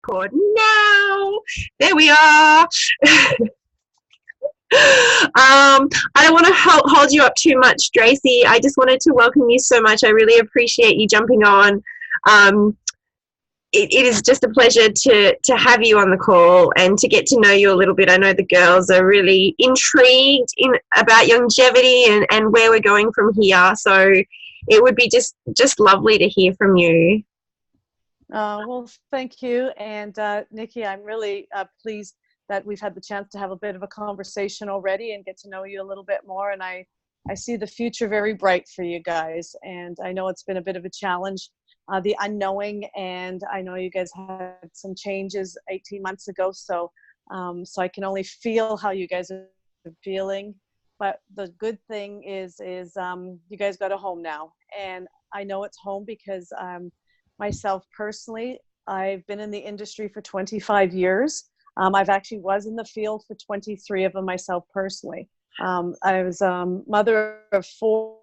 Record now. There we are. I don't want to hold you up too much, Tracy. I just wanted to welcome you so much. I really appreciate you jumping on. Um, it is just a pleasure to have you on the call and to get to know you a little bit. I know the girls are really intrigued about longevity and where we're going from here. So it would be just lovely to hear from you. Well, thank you. And Nikki, I'm really pleased that we've had the chance to have a bit of a conversation already and get to know you a little bit more. And I see the future very bright for you guys. And I know it's been a bit of a challenge, the unknowing. And I know you guys had some changes 18 months ago. So I can only feel how you guys are feeling. But the good thing is you guys got a home now. And I know it's home because myself personally, I've been in the industry for 25 years. I've actually was in the field for 23 of them myself personally. I was mother of 4,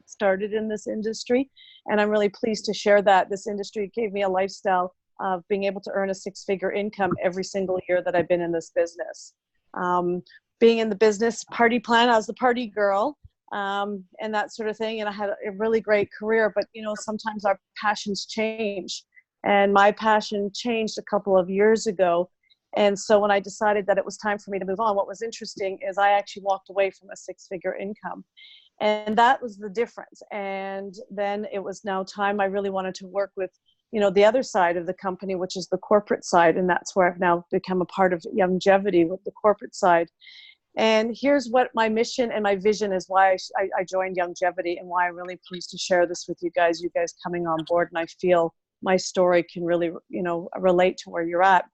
started in this industry, and I'm really pleased to share that this industry gave me a lifestyle of being able to earn a 6-figure income every single year that I've been in this business. Being in the business, party plan, I was the party girl. And that sort of thing. And I had a really great career, but sometimes our passions change, and my passion changed a couple of years ago. And so when I decided that it was time for me to move on, what was interesting is I actually walked away from a 6-figure income, and that was the difference. And then it was now time. I really wanted to work with, the other side of the company, which is the corporate side. And that's where I've now become a part of Longevity with the corporate side. And here's what my mission and my vision is, why I joined Longevity, and why I'm really pleased to share this with you guys coming on board. And I feel my story can really, relate to where you're at.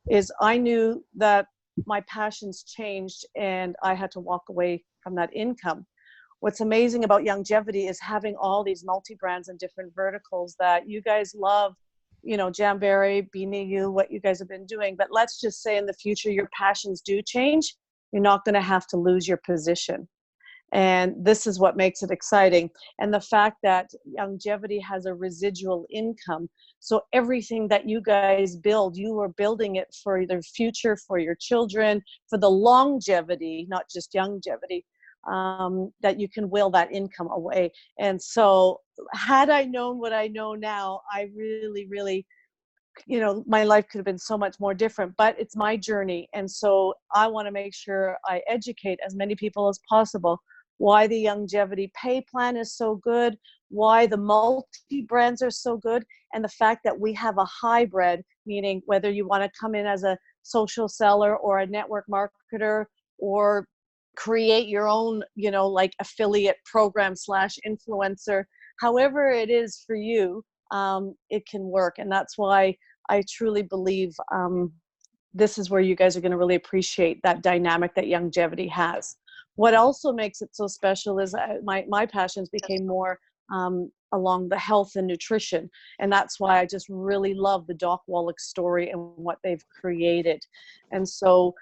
Is I knew that my passions changed and I had to walk away from that income. What's amazing about Longevity is having all these multi-brands and different verticals that you guys love, Jamberry, Beanie You, what you guys have been doing. But let's just say in the future, your passions do change. You're not going to have to lose your position. And this is what makes it exciting. And the fact that Longevity has a residual income. So everything that you guys build, you are building it for the future, for your children, for the longevity, not just longevity, that you can will that income away. And so had I known what I know now, I really, really, my life could have been so much more different, but it's my journey. And so I want to make sure I educate as many people as possible why the Longevity pay plan is so good, why the multi-brands are so good, and the fact that we have a hybrid, meaning whether you want to come in as a social seller or a network marketer, or create your own, like affiliate program / influencer, however it is for you, it can work. And that's why I truly believe this is where you guys are going to really appreciate that dynamic that Longevity has. What also makes it so special is my passions became more along the health and nutrition. And that's why I just really love the Doc Wallach story and what they've created. And so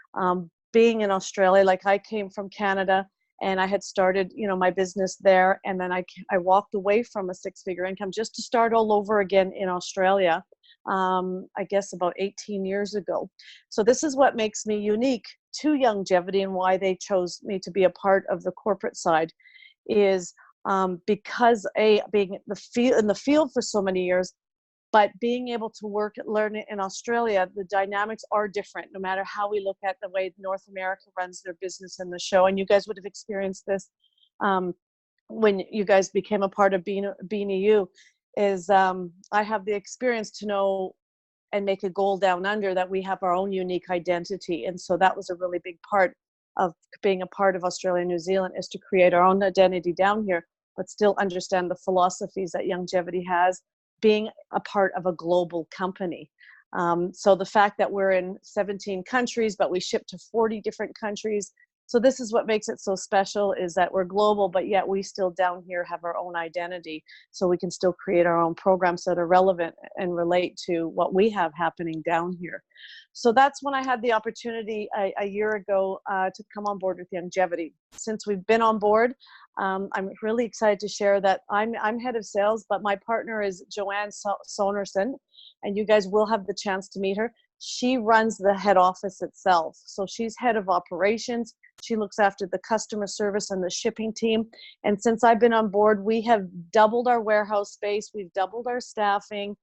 being in Australia, like I came from Canada, and I had started, my business there. And then I walked away from a 6-figure income just to start all over again in Australia, I guess about 18 years ago. So this is what makes me unique to Longevity, and why they chose me to be a part of the corporate side is because being in the field for so many years, but being able to learn it in Australia, the dynamics are different, no matter how we look at the way North America runs their business in the show. And you guys would have experienced this when you guys became a part of Beanie You, is I have the experience to know and make a goal down under that we have our own unique identity. And so that was a really big part of being a part of Australia and New Zealand, is to create our own identity down here, but still understand the philosophies that Longevity has, being a part of a global company. So the fact that we're in 17 countries, but we ship to 40 different countries. So this is what makes it so special, is that we're global, but yet we still down here have our own identity. So we can still create our own programs that are relevant and relate to what we have happening down here. So that's when I had the opportunity a year ago to come on board with Longevity. Since we've been on board, I'm really excited to share that I'm head of sales, but my partner is Joanne Sonerson, and you guys will have the chance to meet her. She runs the head office itself. So she's head of operations. She looks after the customer service and the shipping team. And since I've been on board, we have doubled our warehouse space. We've doubled our staffing.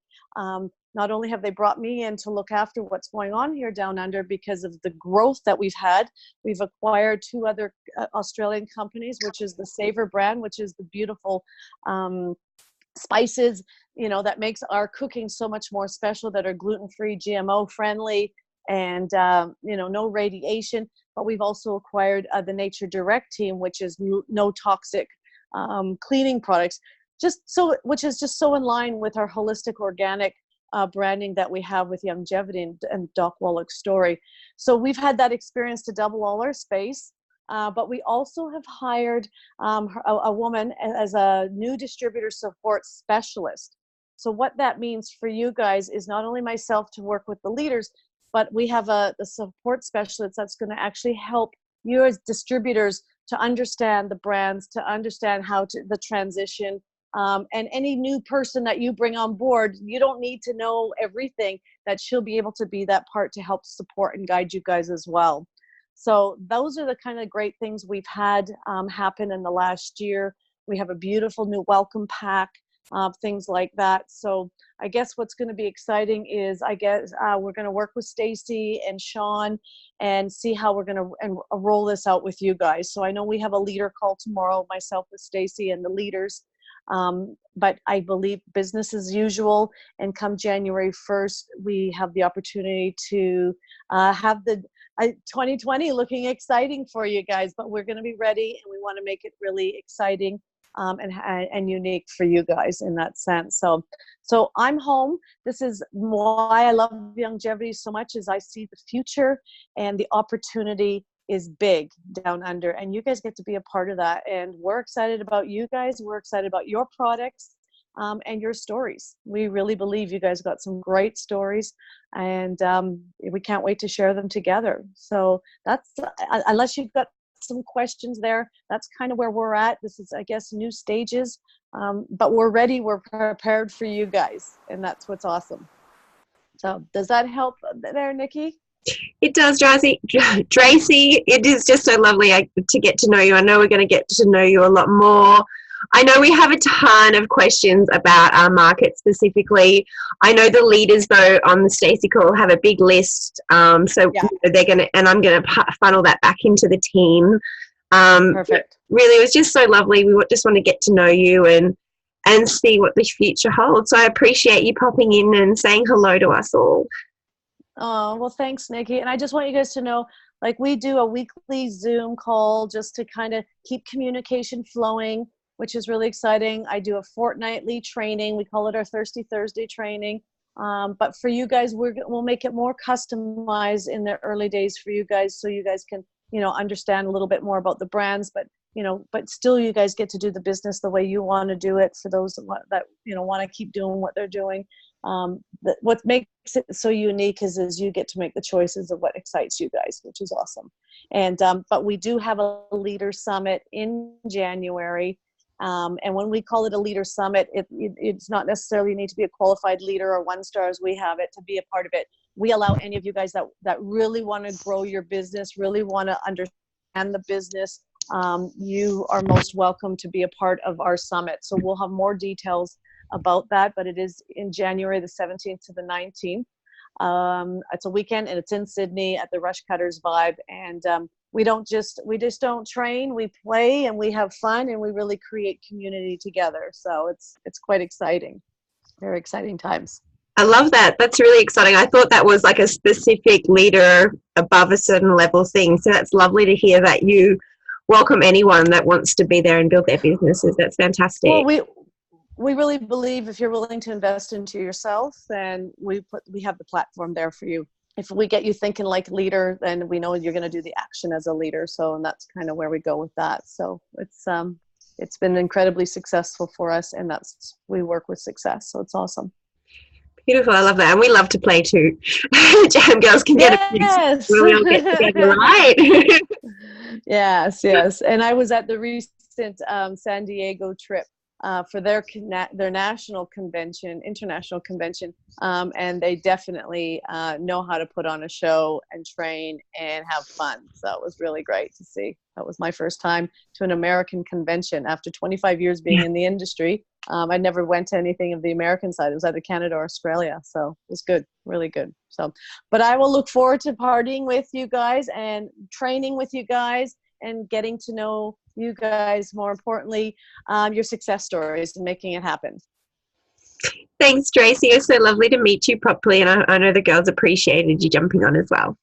Not only have they brought me in to look after what's going on here down under because of the growth that we've had, we've acquired 2 other Australian companies, which is the Savor brand, which is the beautiful spices, you know, that makes our cooking so much more special, that are gluten-free, GMO friendly, and you know, no radiation. But we've also acquired the Nature Direct team, which is no toxic cleaning products, which is just so in line with our holistic organic branding that we have with Youngevity and Doc Wallach's story. So we've had that experience to double all our space. But we also have hired a woman as a new distributor support specialist. So what that means for you guys is not only myself to work with the leaders, but we have the support specialist that's going to actually help you as distributors to understand the brands, to understand the transition. And any new person that you bring on board, you don't need to know everything. That she'll be able to be that part to help support and guide you guys as well. So those are the kind of great things we've had happen in the last year. We have a beautiful new welcome pack, things like that. So I guess what's going to be exciting is we're going to work with Stacy and Sean and see how we're going to roll this out with you guys. So I know we have a leader call tomorrow, myself with Stacy and the leaders. But I believe business as usual, and come January 1st, we have the opportunity to have the 2020 looking exciting for you guys, but we're going to be ready, and we want to make it really exciting and unique for you guys in that sense. So I'm home. This is why I love Youngevity so much, is I see the future and the opportunity is big down under, and you guys get to be a part of that. And we're excited about you guys. We're excited about your products and your stories. We really believe you guys got some great stories, and we can't wait to share them together. So that's, unless you've got some questions there, that's kind of where we're at. This is, I guess, new stages, but we're ready. We're prepared for you guys, and that's what's awesome. So does that help there, Nikki? It does, Tracy. It is just so lovely to get to know you. I know we're going to get to know you a lot more. I know we have a ton of questions about our market specifically. I know the leaders, though, on the Stacey call have a big list. So yeah, they're going to, and I'm going to funnel that back into the team. Perfect. Really, it was just so lovely. We just want to get to know you and see what the future holds. So I appreciate you popping in and saying hello to us all. Oh, well, thanks, Nikki. And I just want you guys to know, like, we do a weekly Zoom call just to kind of keep communication flowing, which is really exciting. I do a fortnightly training. We call it our Thirsty Thursday training. But for you guys, we'll make it more customized in the early days for you guys, so you guys can, understand a little bit more about the brands, but still you guys get to do the business the way you want to do it, for those that want to keep doing what they're doing. What makes it so unique is you get to make the choices of what excites you guys, which is awesome. And but we do have a leader summit in January, and when we call it a leader summit, it's not necessarily need to be a qualified leader or 1-star as we have it to be a part of it. We allow any of you guys that really want to grow your business, really want to understand the business. You are most welcome to be a part of our summit. So we'll have more details about that, but it is in January the 17th to the 19th. It's a weekend, and it's in Sydney at the Rush Cutters Vibe. And we just don't train, we play, and we have fun, and we really create community together. So it's quite exciting. Very exciting times. I love that. That's really exciting. I thought that was like a specific leader above a certain level thing. So that's lovely to hear that you welcome anyone that wants to be there and build their businesses. That's fantastic. Well, we really believe if you're willing to invest into yourself, then we have the platform there for you. If we get you thinking like leader, then we know you're going to do the action as a leader. So, and that's kind of where we go with that. So it's been incredibly successful for us, and we work with success. So it's awesome. Beautiful. I love that. And we love to play too. Jam girls can get yes. We all get together, right? Yes. And I was at the recent San Diego trip for their national convention, international convention, and they definitely know how to put on a show and train and have fun. So it was really great to see. That was my first time to an American convention after 25 years being in the industry. I never went to anything of the American side. It was either Canada or Australia, so it was good, really good. So, but I will look forward to partying with you guys and training with you guys and getting to know you guys, more importantly, your success stories and making it happen. Thanks, Tracy. It was so lovely to meet you properly, and I know the girls appreciated you jumping on as well.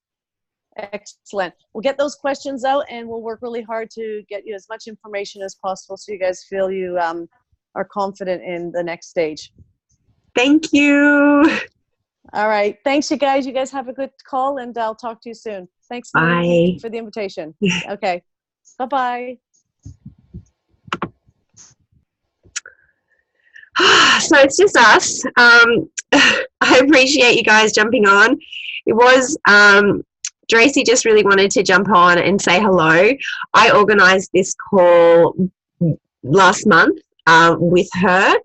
Excellent. We'll get those questions out, and we'll work really hard to get you as much information as possible so you guys feel you are confident in the next stage. Thank you. All right. Thanks, you guys. You guys have a good call, and I'll talk to you soon. Thanks Bye. for the invitation. Okay. Bye-bye. So it's just us. I appreciate you guys jumping on. It was Tracy just really wanted to jump on and say hello. I organised this call last month with her,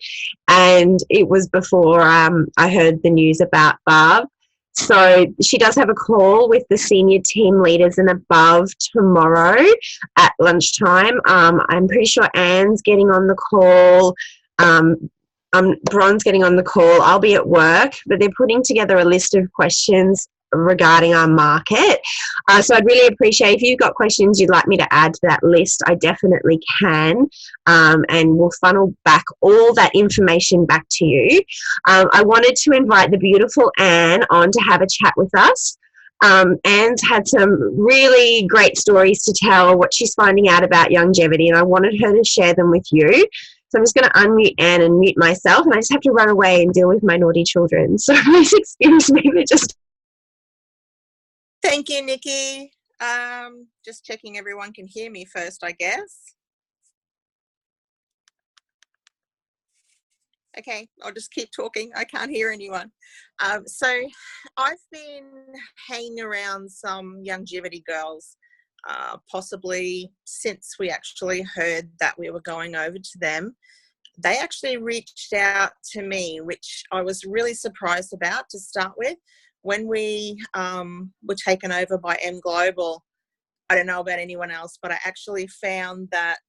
and it was before I heard the news about Barb. So she does have a call with the senior team leaders and above tomorrow at lunchtime. I'm pretty sure Anne's getting on the call. Bron's getting on the call. I'll be at work, but they're putting together a list of questions regarding our market. So I'd really appreciate if you've got questions you'd like me to add to that list, I definitely can. And we'll funnel back all that information back to you. I wanted to invite the beautiful Anne on to have a chat with us. Anne's had some really great stories to tell, what she's finding out about longevity, and I wanted her to share them with you. So I'm just going to unmute Anne and mute myself, and I just have to run away and deal with my naughty children. So please excuse me for just... Thank you, Nikki. Just checking everyone can hear me first, I guess. Okay, I'll just keep talking. I can't hear anyone. So I've been hanging around some longevity girls, possibly since we actually heard that we were going over to them. They actually reached out to me, which I was really surprised about to start with. When we were taken over by M Global, I don't know about anyone else, but I actually found that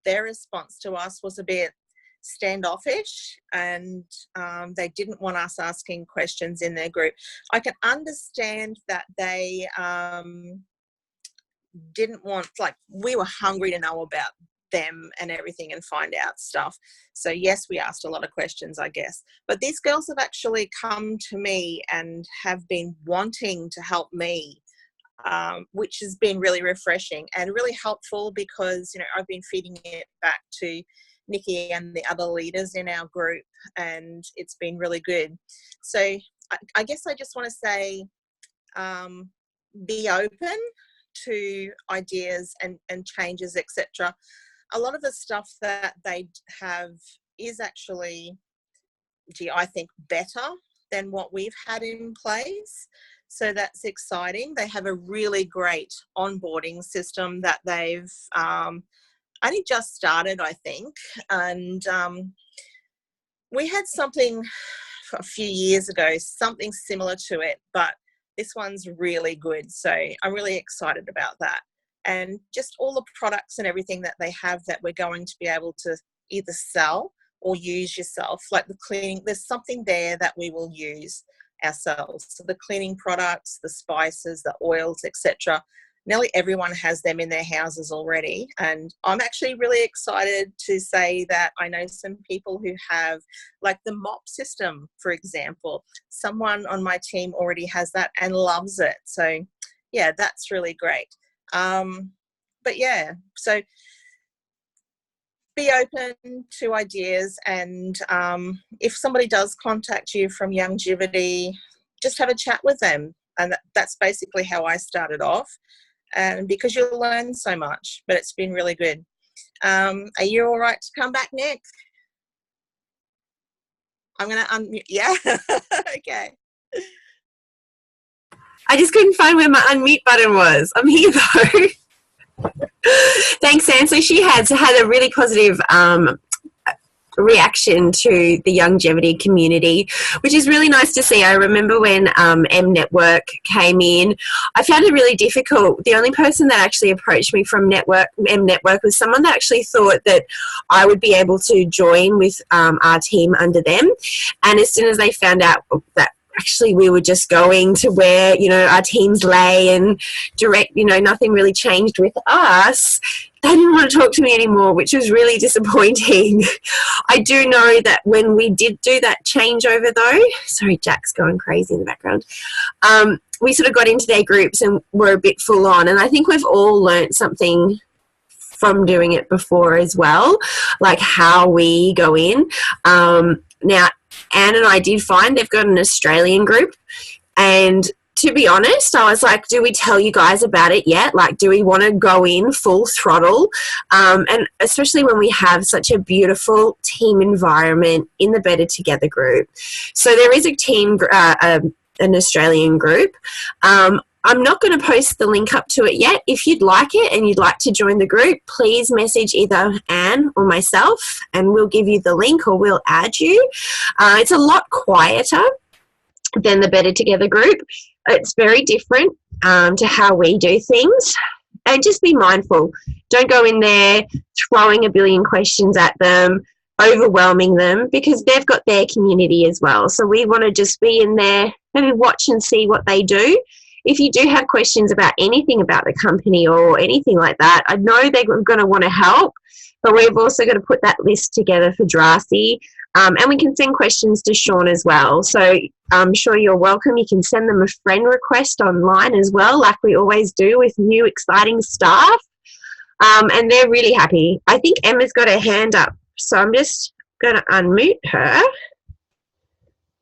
their response to us was a bit standoffish, and they didn't want us asking questions in their group. I can understand that they didn't want, like, we were hungry to know about them and everything and find out stuff. So yes, we asked a lot of questions, I guess, but these girls have actually come to me and have been wanting to help me, which has been really refreshing and really helpful, because, you know, I've been feeding it back to Nikki and the other leaders in our group, and it's been really good. So I guess I just want to say, be open to ideas and changes, etc. A lot of the stuff that they have is actually, I think, better than what we've had in place. So that's exciting. They have a really great onboarding system that they've only just started, I think. And we had something a few years ago, something similar to it, but this one's really good. So I'm really excited about that. And just all the products and everything that they have that we're going to be able to either sell or use yourself, like the cleaning, there's something there that we will use ourselves. So the cleaning products, the spices, the oils, etc. Nearly everyone has them in their houses already. And I'm actually really excited to say that I know some people who have, like, the mop system, for example. Someone on my team already has that and loves it. So yeah, that's really great. But yeah, so be open to ideas, and if somebody does contact you from longevity, just have a chat with them. And that's basically how I started off, and because you'll learn so much, but it's been really good. Are you all right to come back, Nick? I'm going to unmute. Yeah. Okay. I just couldn't find where my unmute button was. I'm here though. Thanks, Anne. So she had a really positive reaction to the longevity community, which is really nice to see. I remember when M Network came in, I found it really difficult. The only person that actually approached me from M Network was someone that actually thought that I would be able to join with our team under them. And as soon as they found out that actually we were just going to where, you know, our teams lay and direct, you know, nothing really changed with us, they didn't want to talk to me anymore, which was really disappointing. I do know that when we did do that changeover though, sorry, Jack's going crazy in the background, we sort of got into their groups and were a bit full on. And I think we've all learnt something from doing it before as well, like how we go in. Now, Anne and I did find they've got an Australian group, and to be honest, I was like, do we tell you guys about it yet? Like, do we want to go in full throttle? And especially when we have such a beautiful team environment in the Better Together group. So there is a team, an Australian group. I'm not going to post the link up to it yet. If you'd like it and you'd like to join the group, please message either Anne or myself and we'll give you the link or we'll add you. It's a lot quieter than the Better Together group. It's very different to how we do things. And just be mindful. Don't go in there throwing a billion questions at them, overwhelming them, because they've got their community as well. So we want to just be in there and watch and see what they do. If you do have questions about anything about the company or anything like that, I know they're going to want to help, but we've also got to put that list together for Drasi. And we can send questions to Sean as well. So I'm sure you're welcome. You can send them a friend request online as well, like we always do with new exciting staff. And they're really happy. I think Emma's got her hand up, so I'm just going to unmute her.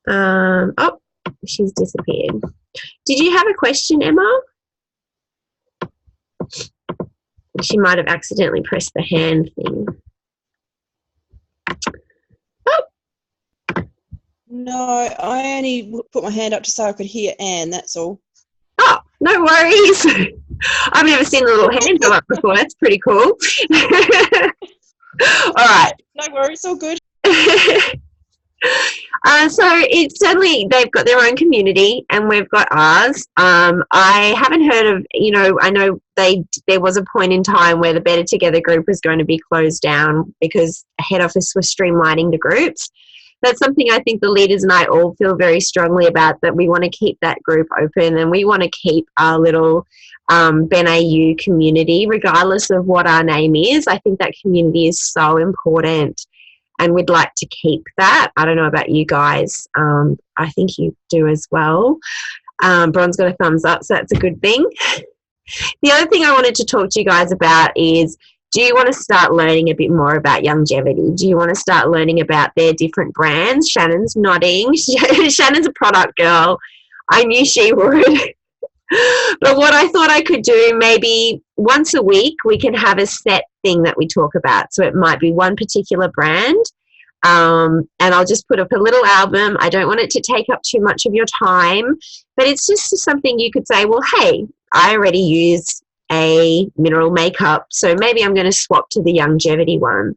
Oh, she's disappeared. Did you have a question, Emma? She might have accidentally pressed the hand thing. Oh. No, I only put my hand up to so I could hear Anne, that's all. Oh, no worries. I've never seen a little hand go up before. That's pretty cool. All right. No worries, all good. So it's certainly, they've got their own community and we've got ours. I haven't heard of, you know, I know there was a point in time where the Better Together group was going to be closed down because head office was streamlining the groups. That's something I think the leaders and I all feel very strongly about, that we want to keep that group open and we want to keep our little BenAU community, regardless of what our name is. I think that community is so important. And we'd like to keep that. I don't know about you guys. I think you do as well. Bron's got a thumbs up, so that's a good thing. The other thing I wanted to talk to you guys about is, do you want to start learning a bit more about longevity? Do you want to start learning about their different brands? Shannon's nodding. Shannon's a product girl. I knew she would. But what I thought I could do, maybe once a week, we can have a set thing that we talk about. So it might be one particular brand, and I'll just put up a little album. I don't want it to take up too much of your time, but it's just something you could say, well, hey, I already use a mineral makeup, so maybe I'm going to swap to the longevity one.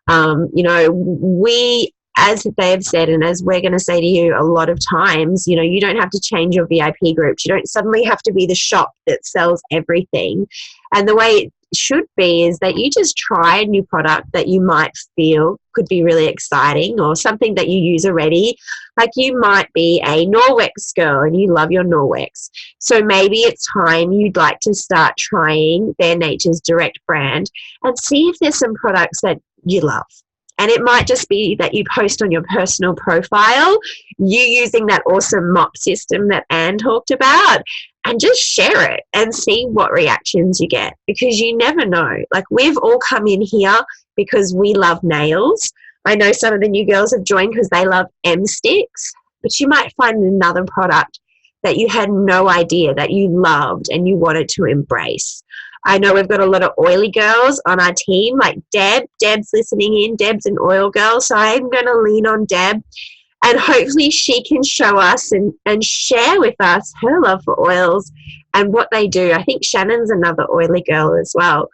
You know, we, as they've said, and as we're going to say to you a lot of times, you know, you don't have to change your VIP groups. You don't suddenly have to be the shop that sells everything. And the way it should be is that you just try a new product that you might feel could be really exciting, or something that you use already. Like, you might be a Norwex girl and you love your Norwex. So maybe it's time you'd like to start trying their Nature's Direct brand and see if there's some products that you love. And it might just be that you post on your personal profile, you using that awesome mop system that Anne talked about, and just share it and see what reactions you get, because you never know. Like, we've all come in here because we love nails. I know some of the new girls have joined because they love M sticks, but you might find another product that you had no idea that you loved and you wanted to embrace. I know we've got a lot of oily girls on our team, like Deb. Deb's listening in. Deb's an oil girl, so I'm going to lean on Deb, and hopefully she can show us and share with us her love for oils and what they do. I think Shannon's another oily girl as well.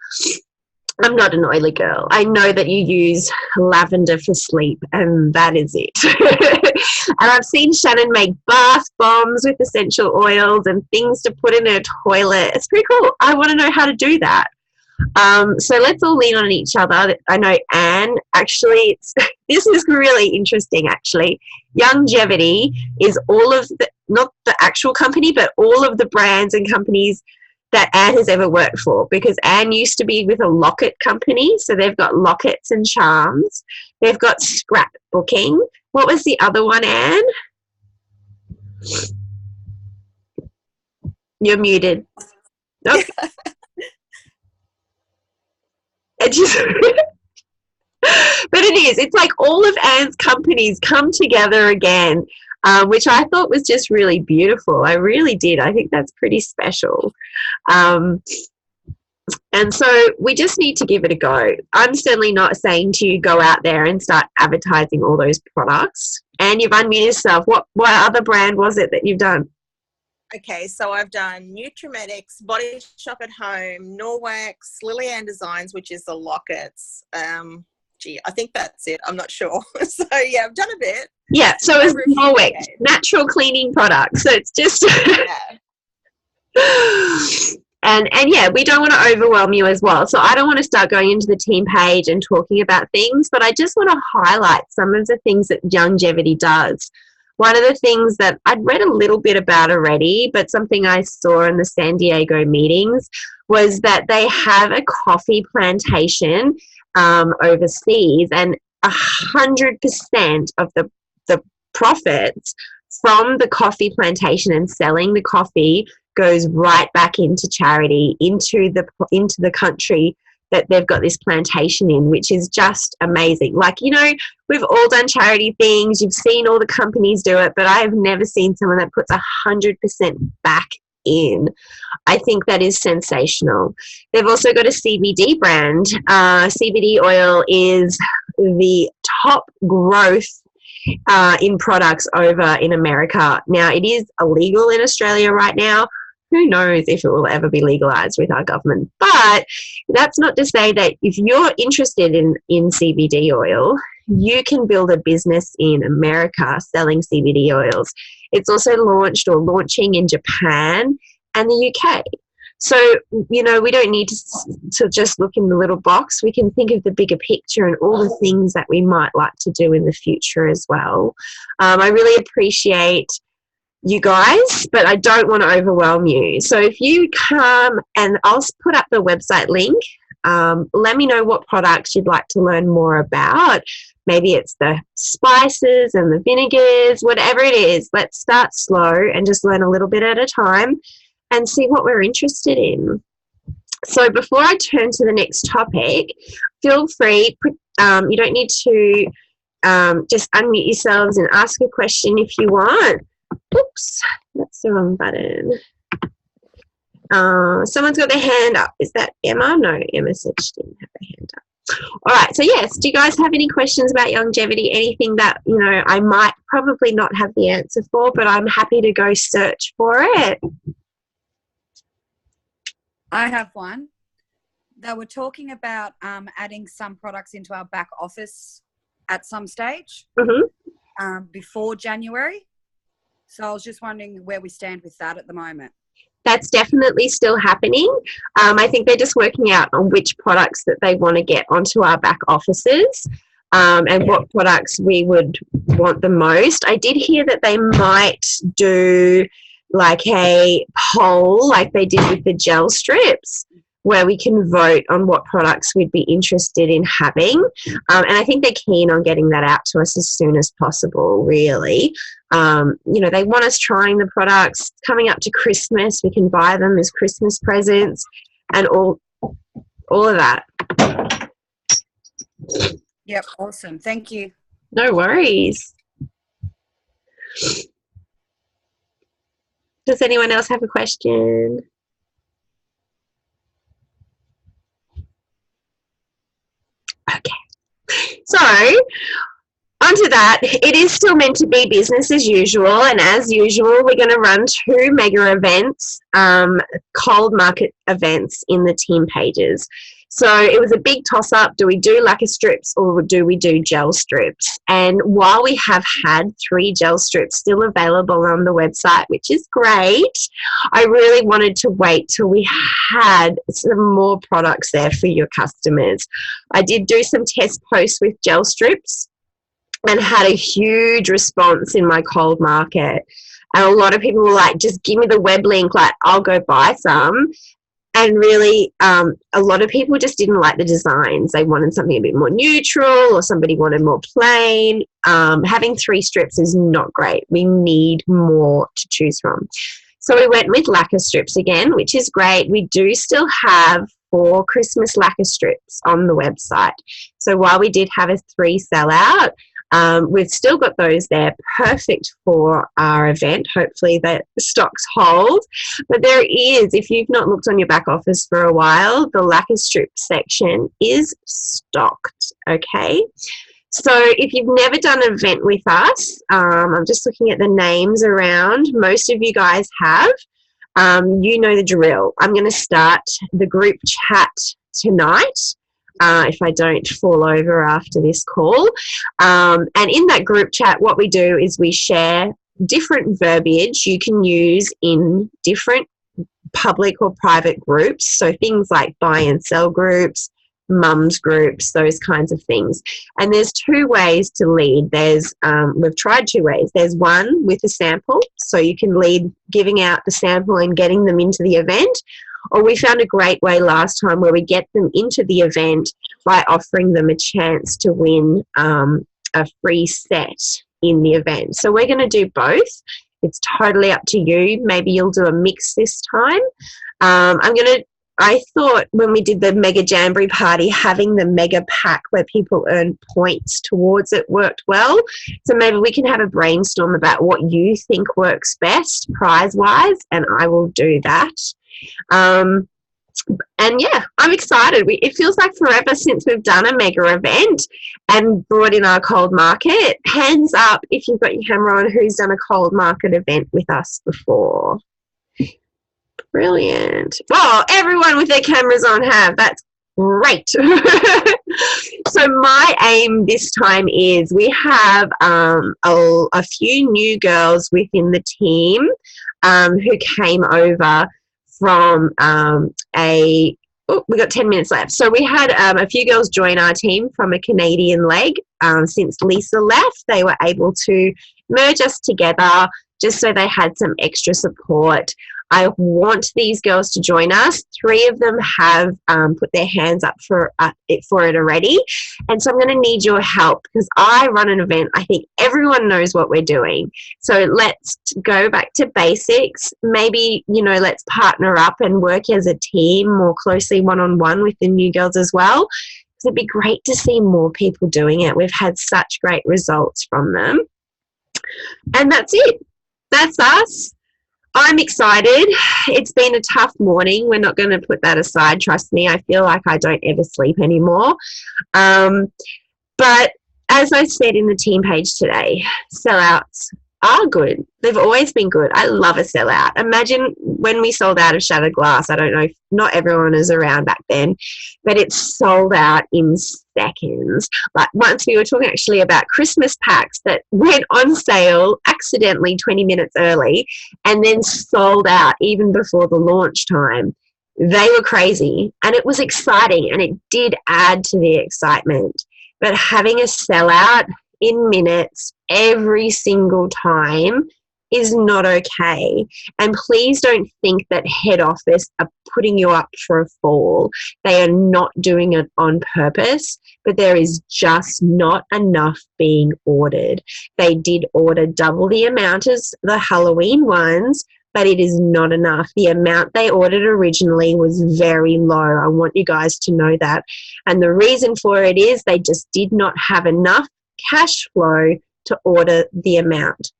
I'm not an oily girl. I know that you use lavender for sleep, and that is it. And I've seen Shannon make bath bombs with essential oils and things to put in her toilet. It's pretty cool. I want to know how to do that. So let's all lean on each other. I know Anne, actually, this is really interesting, actually. Youngevity is all of the, not the actual company, but all of the brands and companies that Anne has ever worked for, because Anne used to be with a locket company, so they've got lockets and charms. They've got scrapbooking. What was the other one, Anne? You're muted. Nope. It just but it is. It's like all of Anne's companies come together again, which I thought was just really beautiful. I really did. I think that's pretty special. And so we just need to give it a go. I'm certainly not saying to you go out there and start advertising all those products. And you've unmuted yourself. What other brand was it that you've done? Okay, so I've done Nutrimedics, Body Shop at Home, Norwax, Lillian Designs, which is the lockets. I think that's it. I'm not sure. So, yeah, I've done a bit. Yeah, so it's Norwex, natural cleaning products. So it's just... And yeah, we don't want to overwhelm you as well. So I don't want to start going into the team page and talking about things, but I just want to highlight some of the things that Youngevity does. One of the things that I'd read a little bit about already, but something I saw in the San Diego meetings was that they have a coffee plantation overseas, and 100% of the profits from the coffee plantation and selling the coffee goes right back into charity, into the country that they've got this plantation in, which is just amazing. Like, you know, we've all done charity things. You've seen all the companies do it, but I have never seen someone that puts 100% back in. I think that is sensational. They've also got a CBD brand. CBD oil is the top growth in products over in America. Now, it is illegal in Australia right now. Who knows if it will ever be legalized with our government. But that's not to say that if you're interested in CBD oil, you can build a business in America selling CBD oils. It's also launched or launching in Japan and the UK. So, you know, we don't need to just look in the little box. We can think of the bigger picture and all the things that we might like to do in the future as well. I really appreciate you guys, but I don't want to overwhelm you. So if you come, and I'll put up the website link, let me know what products you'd like to learn more about. Maybe it's the spices and the vinegars, whatever it is. Let's start slow and just learn a little bit at a time and see what we're interested in. So before I turn to the next topic, feel free, you don't need to just unmute yourselves and ask a question if you want. Oops, that's the wrong button. Someone's got their hand up. Is that Emma? No, Emma said she didn't have her hand up. All right, so yes, do you guys have any questions about Youngevity? Anything that, you know, I might probably not have the answer for, but I'm happy to go search for it. I have one. They were talking about adding some products into our back office at some stage before January. So I was just wondering where we stand with that at the moment. That's definitely still happening. I think they're just working out on which products that they want to get onto our back offices and what products we would want the most. I did hear that they might do like a poll like they did with the gel strips, where we can vote on what products we'd be interested in having. And I think they're keen on getting that out to us as soon as possible, really. You know, they want us trying the products. Coming up to Christmas, we can buy them as Christmas presents and all of that. Yep, awesome. Thank you. No worries. Does anyone else have a question? Okay, so onto that, it is still meant to be business as usual, and as usual, we're going to run 2 mega events, cold market events in the team pages. So it was a big toss-up. Do we do lacquer strips or do we do gel strips? And while we have had 3 gel strips still available on the website, which is great, I really wanted to wait till we had some more products there for your customers. I did do some test posts with gel strips and had a huge response in my cold market. And a lot of people were like, just give me the web link, like I'll go buy some. And really, a lot of people just didn't like the designs. They wanted something a bit more neutral, or somebody wanted more plain. Having 3 strips is not great. We need more to choose from. So we went with lacquer strips again, which is great. We do still have 4 Christmas lacquer strips on the website. So while we did have a 3 sellout, we've still got those there, perfect for our event. Hopefully that stocks hold. But there is, if you've not looked on your back office for a while, the lacquer strip section is stocked, okay? So if you've never done an event with us, I'm just looking at the names around. Most of you guys have. You know the drill. I'm going to start the group chat tonight. If I don't fall over after this call. And in that group chat, what we do is we share different verbiage you can use in different public or private groups. So things like buy and sell groups, mums groups, those kinds of things. And there's 2 ways to lead. We've tried 2 ways. There's one with a sample. So you can lead giving out the sample and getting them into the event. Or we found a great way last time where we get them into the event by offering them a chance to win a free set in the event. So we're going to do both. It's totally up to you. Maybe you'll do a mix this time. I thought when we did the Mega Jamboree party, having the mega pack where people earn points towards it worked well. So maybe we can have a brainstorm about what you think works best prize-wise, and I will do that. And yeah, I'm excited. It feels like forever since we've done a mega event and brought in our cold market. Hands up if you've got your camera on, who's done a cold market event with us before. Brilliant. Well, everyone with their cameras on have. That's great. So my aim this time is we have a few new girls within the team who came over from we got 10 minutes left. So we had a few girls join our team from a Canadian leg. Since Lisa left, they were able to merge us together just so they had some extra support. I want these girls to join us. 3 of them have put their hands up for it already. And so I'm going to need your help because I run an event. I think everyone knows what we're doing. So let's go back to basics. Maybe, let's partner up and work as a team more closely one-on-one with the new girls as well. Because it'd be great to see more people doing it. We've had such great results from them. And that's it. That's us. I'm excited. It's been a tough morning. We're not going to put that aside. Trust me. I feel like I don't ever sleep anymore. But as I said in the team page today, sellouts are good. They've always been good. I love a sellout. Imagine when we sold out of Shattered Glass. I don't know if not everyone was around back then, but it sold out in seconds. Like once we were talking actually about Christmas packs that went on sale accidentally 20 minutes early and then sold out even before the launch time. They were crazy and it was exciting and it did add to the excitement. But having a sellout in minutes every single time is not okay. And please don't think that head office are putting you up for a fall. They are not doing it on purpose, but there is just not enough being ordered. They did order double the amount as the Halloween ones, but it is not enough. The amount they ordered originally was very low. I want you guys to know that. And the reason for it is they just did not have enough cash flow to order the amount.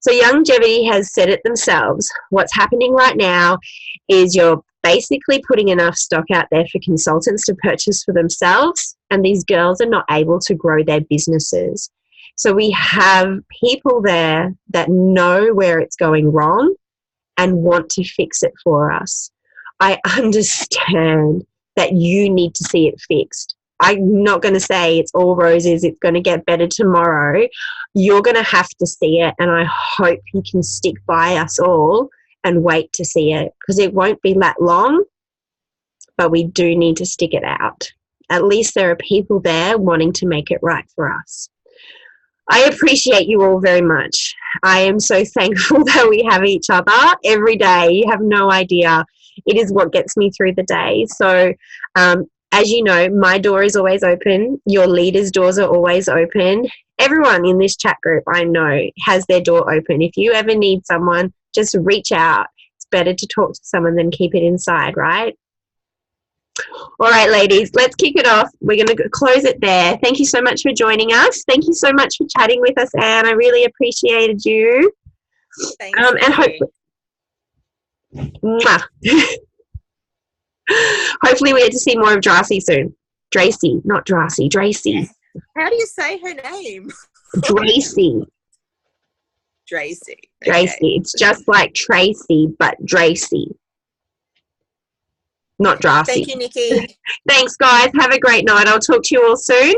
So Youngevity has said it themselves. What's happening right now is you're basically putting enough stock out there for consultants to purchase for themselves, and these girls are not able to grow their businesses. So we have people there that know where it's going wrong and want to fix it for us. I understand that you need to see it fixed. I'm not going to say it's all roses, it's going to get better tomorrow. You're going to have to see it, and I hope you can stick by us all and wait to see it, because it won't be that long, but we do need to stick it out. At least there are people there wanting to make it right for us. I appreciate you all very much. I am so thankful that we have each other every day. You have no idea. It is what gets me through the day. So, as you know, my door is always open. Your leaders' doors are always open. Everyone in this chat group, I know, has their door open. If you ever need someone, just reach out. It's better to talk to someone than keep it inside, right? All right, ladies, let's kick it off. We're going to close it there. Thank you so much for joining us. Thank you so much for chatting with us, Anne. I really appreciated you. Thanks. And hopefully, hopefully we get to see more of Dracy soon. Dracy, not Dracy, Dracy. How do you say her name? Dracy. Dracy. Dracy. Okay. It's just like Tracy, but Dracy. Not Dracy. Thank you, Nikki. Thanks, guys. Have a great night. I'll talk to you all soon.